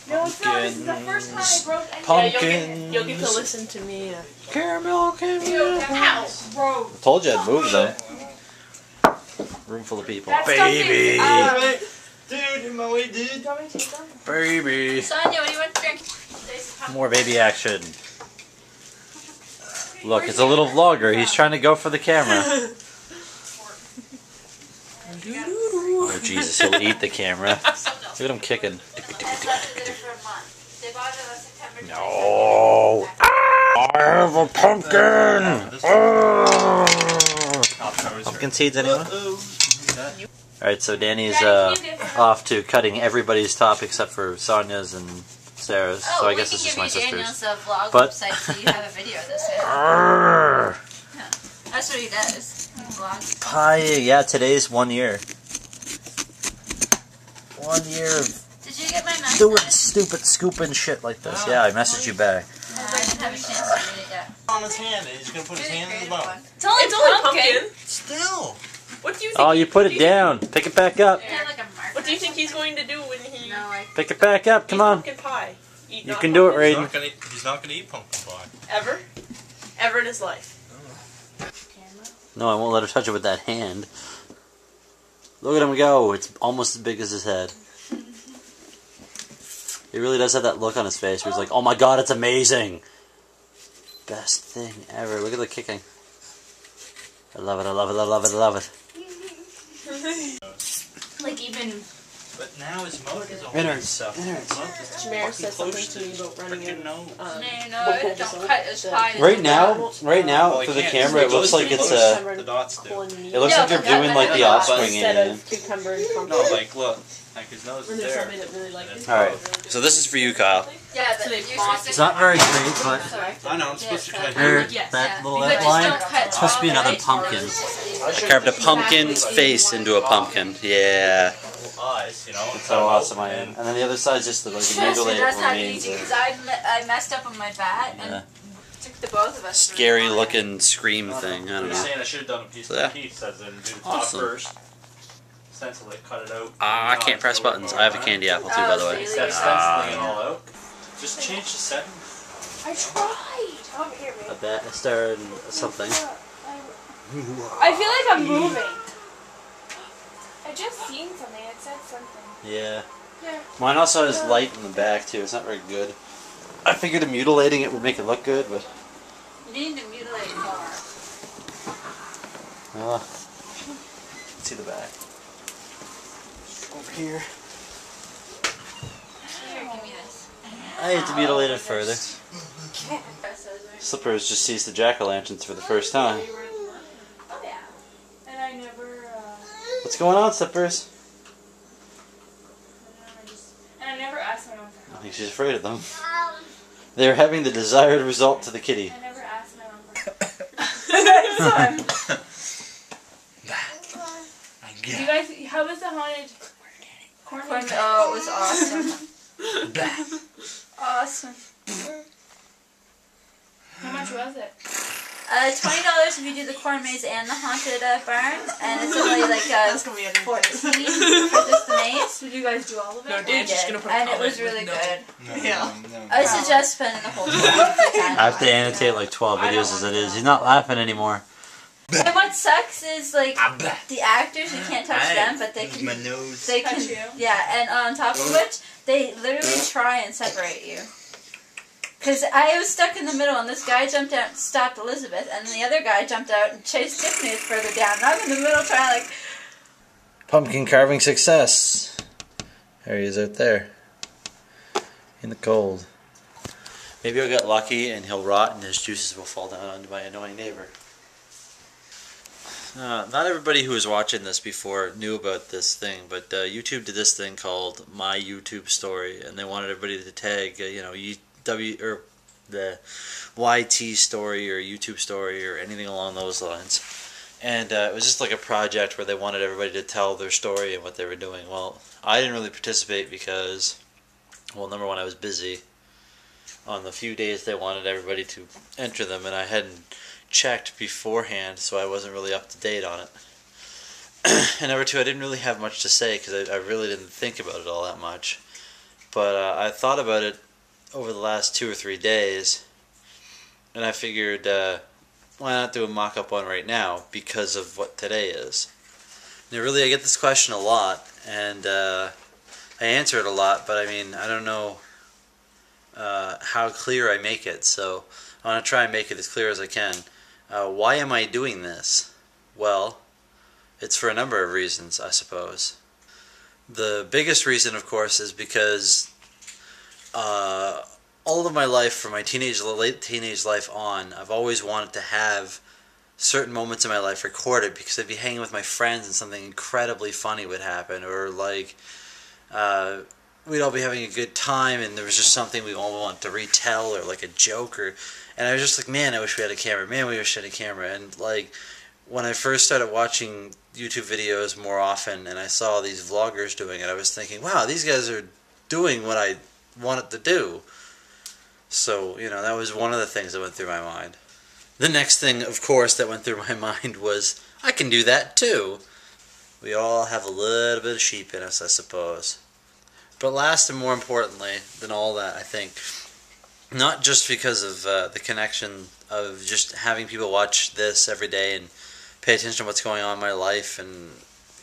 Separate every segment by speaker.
Speaker 1: No, it's not. This is the first time I broke any.
Speaker 2: Pumpkins.
Speaker 1: Yeah,
Speaker 3: You'll get to listen to me.
Speaker 2: Caramel.
Speaker 1: Ow, bro.
Speaker 2: I told you I'd move though. Room full of people.
Speaker 1: That
Speaker 2: Baby.
Speaker 1: stuff is,
Speaker 4: Dude, in my way, dude.
Speaker 1: do you want me to take them?
Speaker 2: Baby.
Speaker 5: Sonia, what do you want to drink?
Speaker 2: More baby action. Look, it's a little vlogger. He's trying to go for the camera. Oh Jesus, he'll eat the camera. Look at him kicking. No. I have a pumpkin. Pumpkin seeds, anyone? Alright, so Danny's off to cutting everybody's top except for Sonia's and Sarah's. So I guess this is my sister's.
Speaker 5: Vlog
Speaker 2: But
Speaker 5: website so you have a video of this.
Speaker 2: Arrgh.
Speaker 5: Yeah. That's what he does. Vlogs.
Speaker 2: Pie, yeah, today's 1 year. 1 year of
Speaker 5: Did you get my message?
Speaker 2: doing stupid scooping shit like this. Yeah, I messaged you back.
Speaker 5: I didn't have a chance to read it yet.
Speaker 4: On his hand, and he's gonna put his hand in the bone.
Speaker 5: It's only pumpkin.
Speaker 4: Still.
Speaker 3: What do you think?
Speaker 2: Oh, you put it down. Pick it back up.
Speaker 5: Yeah, like a marker.
Speaker 3: What do you think he's going to do when he
Speaker 5: No, like
Speaker 2: Pick it back up. Come
Speaker 3: eats
Speaker 2: on.
Speaker 3: pumpkin pie? Eat
Speaker 2: You
Speaker 3: not
Speaker 2: can do it,
Speaker 3: pumpkin?
Speaker 2: Raiden.
Speaker 4: He's not gonna eat pumpkin pie.
Speaker 3: Ever? Ever in his life?
Speaker 2: No, I won't let her touch it with that hand. Look at him go. It's almost as big as his head. He really does have that look on his face where he's like, oh my god, it's amazing. Best thing ever. Look at the kicking. I love it, I love it, I love it, I love it.
Speaker 5: like even.
Speaker 4: But now his mouth is all
Speaker 2: Innards.
Speaker 4: stuff.
Speaker 3: Jamar said something to me about running in.
Speaker 5: No,
Speaker 3: Look
Speaker 5: don't cut as high.
Speaker 2: Right now,
Speaker 4: Well,
Speaker 2: through the
Speaker 4: can't.
Speaker 2: camera, it looks like it's
Speaker 4: The dots do.
Speaker 2: it looks like they're doing like the offspring
Speaker 3: Instead
Speaker 2: in.
Speaker 3: of cucumber and pumpkin.
Speaker 4: No, like look, like his nose
Speaker 3: When
Speaker 4: is
Speaker 3: there's
Speaker 4: there.
Speaker 3: somebody that really likes it.
Speaker 2: Alright, so this is for you, Kyle.
Speaker 5: Yeah,
Speaker 3: So
Speaker 5: but
Speaker 3: they
Speaker 5: you're
Speaker 3: pause.
Speaker 5: supposed
Speaker 2: It's
Speaker 5: to
Speaker 2: not very great, but
Speaker 5: Sorry.
Speaker 4: I know, I'm supposed to cut
Speaker 2: there,
Speaker 4: here.
Speaker 3: Yes.
Speaker 2: that
Speaker 5: Yeah.
Speaker 2: little
Speaker 5: But just
Speaker 2: outline,
Speaker 5: don't cut
Speaker 2: it's supposed to be
Speaker 5: all,
Speaker 2: another
Speaker 5: right?
Speaker 2: pumpkin.
Speaker 4: I
Speaker 2: I carved a pumpkin's face into a pumpkin. Yeah.
Speaker 4: Eyes, you know.
Speaker 2: That's how awesome I am. And then the other side's just the like
Speaker 5: Yes,
Speaker 2: mutilated
Speaker 5: that's not
Speaker 2: remains
Speaker 5: easy
Speaker 2: of
Speaker 5: because I messed up on my bat and
Speaker 2: Yeah.
Speaker 5: took the both of us.
Speaker 2: scary looking scream thing. I don't
Speaker 4: You're
Speaker 2: know.
Speaker 4: saying I should have done a piece
Speaker 2: Yeah.
Speaker 4: of Keith says and do the top
Speaker 2: Awesome.
Speaker 4: first. Stencil it, cut it out.
Speaker 2: I can't press buttons. I have a candy apple too, by the way.
Speaker 4: Instead of stenciling it all out, just change the setting.
Speaker 1: I tried. Oh, here,
Speaker 2: A
Speaker 1: babe.
Speaker 2: bat, a star, and something.
Speaker 1: I feel like I'm moving. I just seen something. It said something.
Speaker 2: Yeah.
Speaker 1: Yeah.
Speaker 2: Mine also has light in the back too. It's not very good. I figured mutilating it would make it look good, but
Speaker 5: You need to mutilate more.
Speaker 2: let's see the back. Over here.
Speaker 5: Here, give me this.
Speaker 2: I hate to mutilate it further.
Speaker 5: Press those right.
Speaker 2: Slippers just sees the jack-o'-lanterns for the first time.
Speaker 5: Oh yeah.
Speaker 1: And I never.
Speaker 2: What's going on, Slippers?
Speaker 1: And I never asked my mom for
Speaker 2: I
Speaker 1: help.
Speaker 2: think she's afraid of them. They're having the desired result to the kitty.
Speaker 1: I never asked my mom for help. You guys, how was the haunted corn?
Speaker 5: Oh, it was awesome. Awesome.
Speaker 1: How much was it?
Speaker 5: $20 if you do the corn maze and the haunted barn, and it's only like
Speaker 3: That's gonna be
Speaker 5: $14 for just the maze.
Speaker 1: Did you guys do all of it?
Speaker 3: No,
Speaker 1: Or-
Speaker 3: Dan's just gonna put a
Speaker 5: And it
Speaker 3: comment
Speaker 5: was really
Speaker 3: with no.
Speaker 5: good.
Speaker 3: Yeah.
Speaker 5: I suggest spending the whole time. if you can.
Speaker 2: I have to annotate like 12 videos as it is. He's not laughing anymore.
Speaker 5: And what sucks is like the actors, you can't touch them, but they can.
Speaker 4: My nose.
Speaker 5: They can.
Speaker 1: Touch you?
Speaker 5: Yeah, and on top of which, they literally try and separate you. Because I was stuck in the middle, and this guy jumped out and stopped Elizabeth, and the other guy jumped out and chased Tiffany further down. And I'm in the middle trying like.
Speaker 2: Pumpkin carving success. There he is out there. In the cold. Maybe he'll get lucky and he'll rot and his juices will fall down onto my annoying neighbor. Not everybody who was watching this before knew about this thing, but YouTube did this thing called My YouTube Story, and they wanted everybody to tag, or the YT story or YouTube story or anything along those lines. And it was just like a project where they wanted everybody to tell their story and what they were doing. Well, I didn't really participate because, well, number one, I was busy. On the few days they wanted everybody to enter them, and I hadn't checked beforehand, so I wasn't really up to date on it. And number two, I didn't really have much to say because I really didn't think about it all that much. But I thought about it over the last 2 or 3 days, and I figured, why not do a mock-up one right now because of what today is. Now, really, I get this question a lot, and I answer it a lot, but I mean, I don't know how clear I make it, so I want to try and make it as clear as I can. Why am I doing this? Well, it's for a number of reasons, I suppose. The biggest reason, of course, is because all of my life, from my late teenage life on, I've always wanted to have certain moments in my life recorded, because I'd be hanging with my friends and something incredibly funny would happen, or like we'd all be having a good time and there was just something we all want to retell, or like a joke, and I was just like, man, I wish we had a camera, man, we wish we had a camera. And like, when I first started watching YouTube videos more often and I saw these vloggers doing it, I was thinking, wow, these guys are doing what I wanted to do. So, you know, that was one of the things that went through my mind. The next thing, of course, that went through my mind was, I can do that too. We all have a little bit of sheep in us, I suppose. But last and more importantly than all that, I think, not just because of the connection of just having people watch this every day and pay attention to what's going on in my life, and,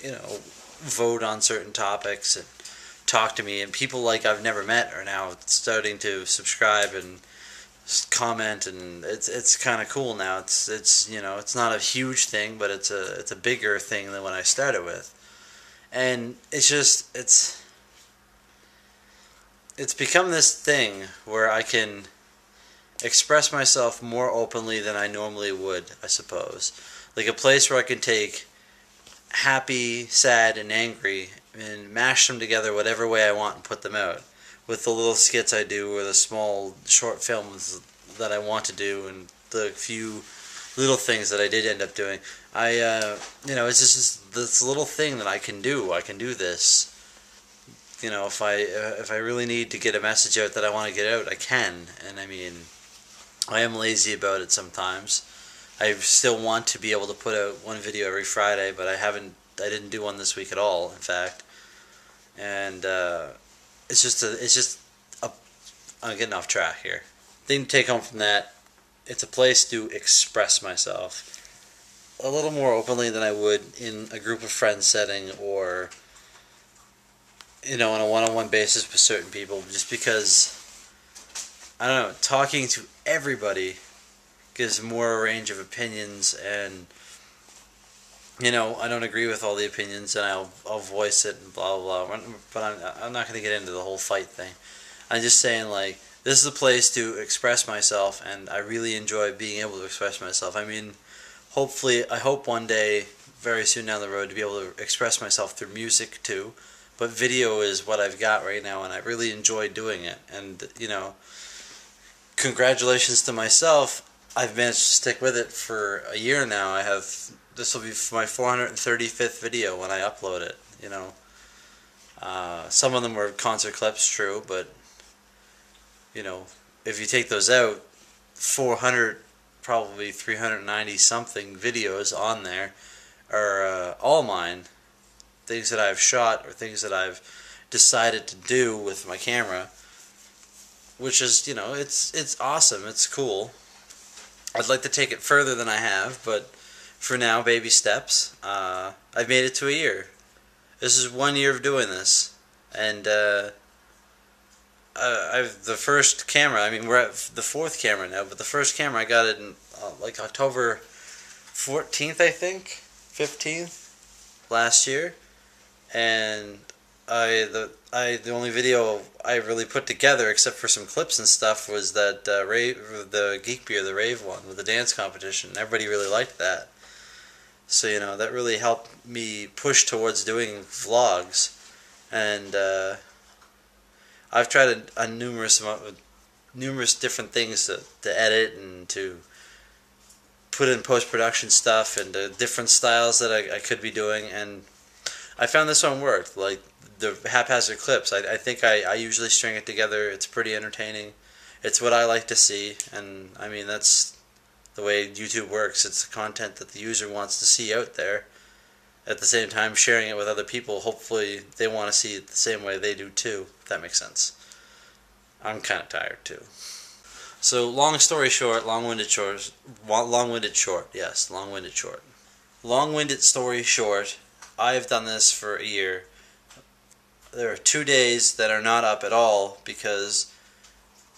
Speaker 2: you know, vote on certain topics and talk to me, and people like I've never met are now starting to subscribe and comment, and it's kind of cool now. It's you know, it's not a huge thing, but it's a bigger thing than when I started with, and it's become this thing where I can express myself more openly than I normally would, I suppose. Like a place where I can take happy, sad, and angry and mash them together whatever way I want and put them out. With the little skits I do, or the small short films that I want to do, and the few little things that I did end up doing. You know, it's just this little thing that I can do. I can do this. You know, if I really need to get a message out that I want to get out, I can. And I mean, I am lazy about it sometimes. I still want to be able to put out one video every Friday, but I didn't do one this week at all, in fact. And I'm getting off track here. Thing to take home from that, it's a place to express myself a little more openly than I would in a group of friends setting, or, you know, on a one-on-one basis with certain people, just because, I don't know, talking to everybody gives more range of opinions, and, you know, I don't agree with all the opinions, and I'll voice it and blah blah blah. But I'm not going to get into the whole fight thing. I'm just saying, like, this is a place to express myself, and I really enjoy being able to express myself. I mean, I hope one day, very soon down the road, to be able to express myself through music too. But video is what I've got right now, and I really enjoy doing it. And, you know, congratulations to myself. I've managed to stick with it for a year now. This will be my 435th video when I upload it, you know. Some of them were concert clips, true, but, you know, if you take those out, 400, probably 390 something videos on there are all mine. Things that I've shot, or things that I've decided to do with my camera, which is, you know, it's awesome, it's cool. I'd like to take it further than I have, but for now, baby steps. I've made it to a year. This is 1 year of doing this, and I've the first camera. I mean, we're at the fourth camera now, but the first camera I got it in like October 14th, I think, 15th last year, and the only video I really put together, except for some clips and stuff, was that the Geek Beer, the rave one with the dance competition. Everybody really liked that. So, you know, that really helped me push towards doing vlogs. And I've tried a numerous different things to edit and to put in post-production stuff, and different styles that I could be doing, and I found this one worked. Like the haphazard clips, I think I usually string it together. It's pretty entertaining. It's what I like to see, and I mean, that's the way YouTube works. It's the content that the user wants to see out there. At the same time, sharing it with other people, hopefully they want to see it the same way they do too, if that makes sense. I'm kind of tired too. So long story short, long-winded short. Yes, long-winded short. Long-winded story short. I've done this for a year. There are 2 days that are not up at all because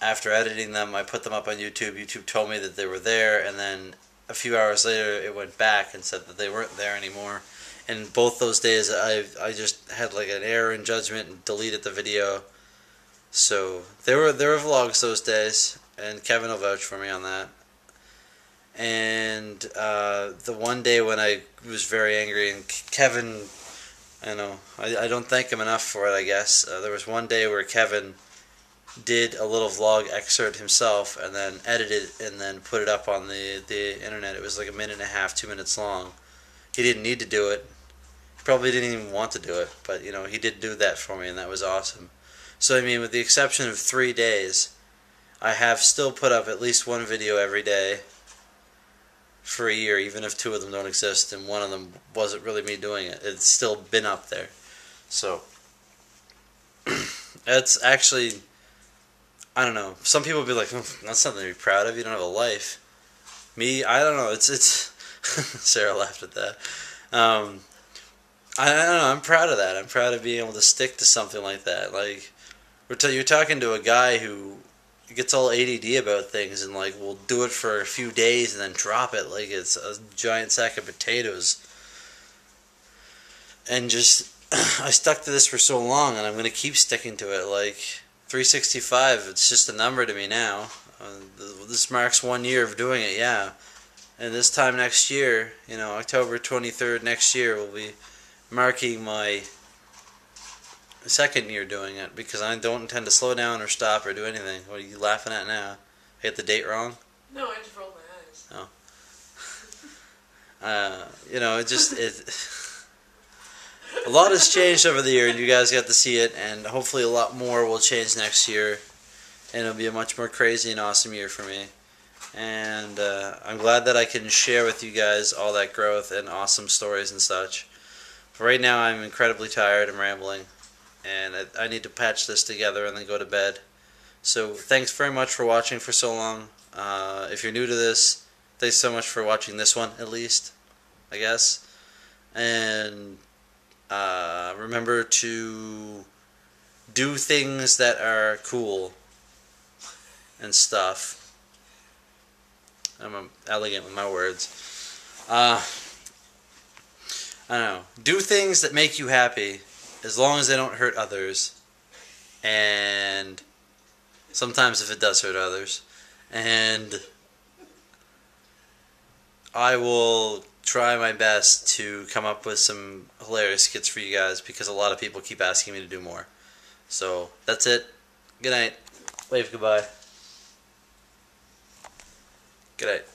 Speaker 2: after editing them, I put them up on YouTube. YouTube told me that they were there, and then a few hours later, it went back and said that they weren't there anymore. And both those days, I just had like an error in judgment and deleted the video. So there were vlogs those days, and Kevin will vouch for me on that. And the one day when I was very angry, and Kevin, I don't thank him enough for it, I guess. There was one day where Kevin did a little vlog excerpt himself and then edited it and then put it up on the internet. It was like 1.5 minutes, 2 minutes long. He didn't need to do it. He probably didn't even want to do it, but he did do that for me, and that was awesome. So I mean, with the exception of 3 days, I have still put up at least one video every day for a year, even if 2 of them don't exist and one of them wasn't really me doing it. It's still been up there. So that's actually, I don't know. Some people will be like, that's something to be proud of. You don't have a life. Me, I don't know. It's Sarah laughed at that. I don't know. I'm proud of that. I'm proud of being able to stick to something like that. Like, you're talking to a guy who gets all ADD about things and like will do it for a few days and then drop it like it's a giant sack of potatoes. And just, I stuck to this for so long, and I'm going to keep sticking to it. Like, 365, it's just a number to me now. This marks 1 year of doing it, yeah. And this time next year, October 23rd next year will be marking my 2nd year doing it, because I don't intend to slow down or stop or do anything. What are you laughing at now? I hit the date wrong?
Speaker 3: No, I just rolled my eyes.
Speaker 2: A lot has changed over the year, and you guys got to see it, and hopefully a lot more will change next year, and it'll be a much more crazy and awesome year for me. And I'm glad that I can share with you guys all that growth and awesome stories and such. But right now I'm incredibly tired and rambling, and I need to patch this together and then go to bed. So thanks very much for watching for so long. If you're new to this, thanks so much for watching this one, at least, I guess. And remember to do things that are cool and stuff. I'm elegant with my words. I don't know. Do things that make you happy, as long as they don't hurt others. And sometimes if it does hurt others. And I will try my best to come up with some hilarious skits for you guys, because a lot of people keep asking me to do more. So that's it. Good night. Wave goodbye. Good night.